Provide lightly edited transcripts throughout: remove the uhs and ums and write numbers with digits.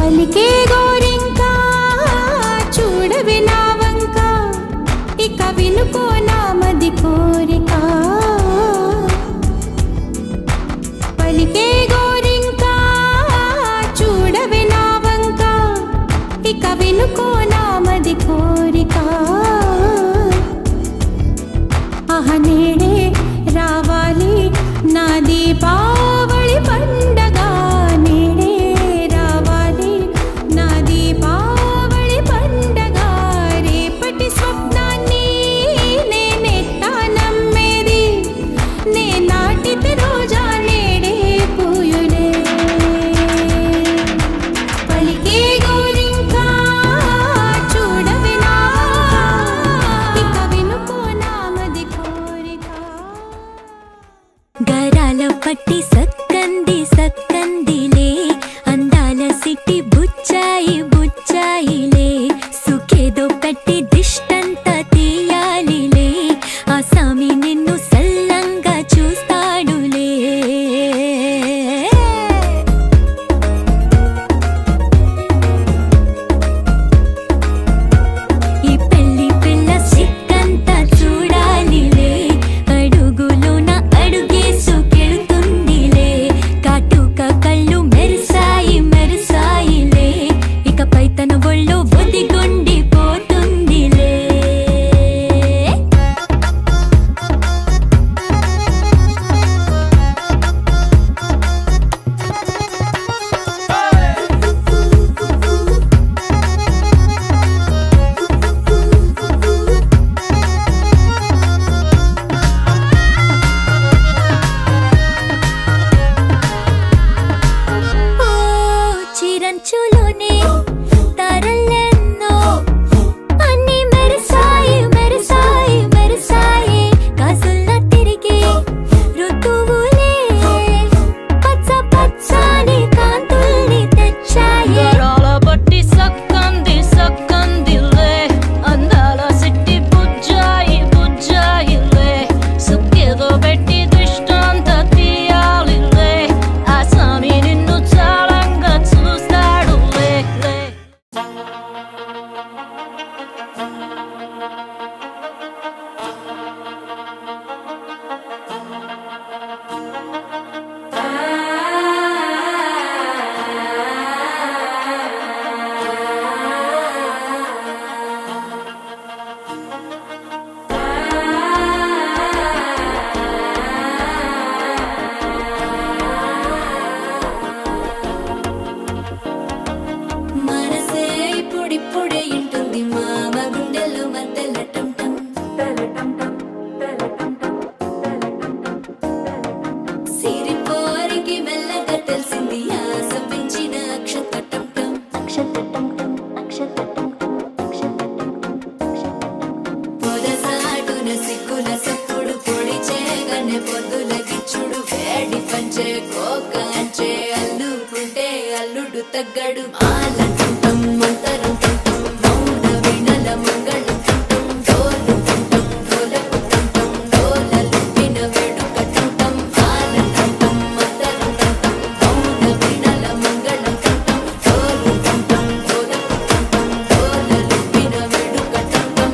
పలికే గోరింకా చూడవి నా వంక, ఇక వినుకో నామది కోరిక. పలికే గోరింకా చూడవి నా వంక, ఇక వినుకో నామది కోరిక. ఆహ నేడే రావాలి నా దీపావళి పండగ, నేడే రావాలి నా దీపావళి పండగ. రేపటి స్వప్నాన్ని నేనెట్టా నమ్మేది, నే నాటితే రోజా నేడే పూయులే. పలికే గోరింకా చూడవి నా, ఇక వినుకో నామది కోరిక. గరాల పట్టి సక్కంది సక్కందిలే, అందాల సిట్టి బుచ్చాయి బుచ్చాయిలే. సుఖేదో పెట్టి దిష్టంత తీయాలిలే, ఆ సామి నిన్ను సల్లంగా చూస్తాడులే. ఈ పెళ్లి పిల్ల సిక్కంతా చూడాలిలే, అడుగులోన అడుగేసుకెళ్తుందిలే. కాటుక కళ్ళు మెరిసాయి మెరిసాయిలే, ఇకపై తన ఒళ్ళో ఒదిగొండిపోతుందిలే. ఓ చిరంచులోనే తారలెన్నో, అన్నీ మెరిసాయి మెరిసాయి మెరిసాయి. కాసుల్లా తిరిగి ఋతువులే, పచ్చ పచ్చని కాంతుల్ని తెచ్చాయి. గరాల పట్టి సక్కంది సక్కందిలే, అందాల సిట్టి బుజ్జాయి బుజ్జాయిలే. సుక్కేదో పెట్టి దుష్టంత తీయాలిలే, ఆ స్వామి నిన్ను చాలంగా చూస్తాడులే. మనసే ఇప్పుడిప్పుడే ఇంటుంది మామ గుండెల్లో మధ్యల టం టం టం టం సిరిపోరికి మెల్లగా తెలిసింది ఆశ పెంచిన అక్షత టం టం అక్షత టం టం అక్షత టం టం అక్షత టం టం. పొదసాటున సిగ్గుల సప్పుడు పొడి చేయగానే పొద్దుల గిచ్చుడు, వేడి పంచే కోక అంచే అల్లుకుంటే అల్లుడు తగ్గడు. ఆలంటుంటం మంతరం టుంటం మౌన వీణల మంగళం టుంటం, డోలు టుంటం డోలకు టుంటం డోలలు విన వేడుక టుంటం. ఆలంటుంటం మంతరం టుంటం మౌన వీణల మంగళం టుంటం, డోలు టుంటం డోలకు టుంటం డోలలు విన వేడుక టుంటం.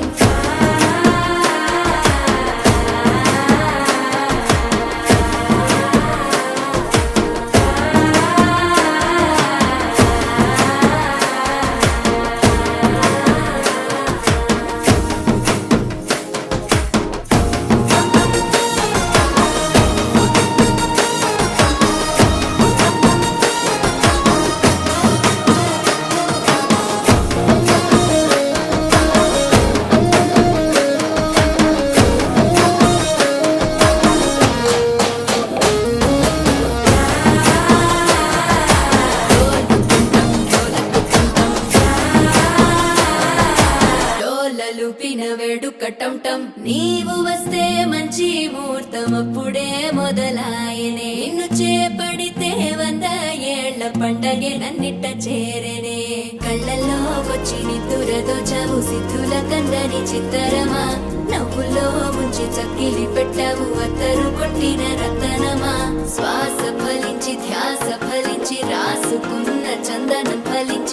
లూపిన వేడుక టం టం. నీవు వస్తే మంచి ముహూర్తం అప్పుడే మొదలాయనే, నిన్ను చేపడితే 100 ఏళ్ల పండగే నన్నిట్ట చేరనే. కళ్ళల్లో వచ్చి నిద్దురదోచావు సిద్ధుల కందని చిత్తరమా, నవ్వులో ముంచి చక్కిలి పెట్టావు అత్తరు కొట్టిన రతనమా. శ్వాస ఫలించి ధ్యాస ఫలించి రాసుకున్న చందనం ఫలించి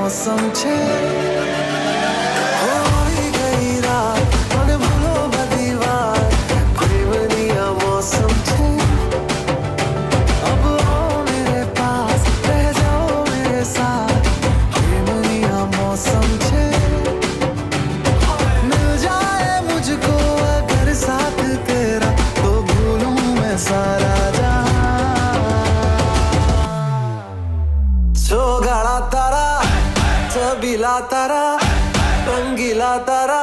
मौसम छे होई गई रात मन भूलो बदी बात प्रेमनी आ मौसम छे अब आओ मेरे पास रह जाओ मेरे साथ प्रेमनी आ मौसम छे मिल जाए मुझको अगर साथ तेरा तो भूलूं मैं सारा छोगाड़ा तारा छबीला तारा रंगीला तारा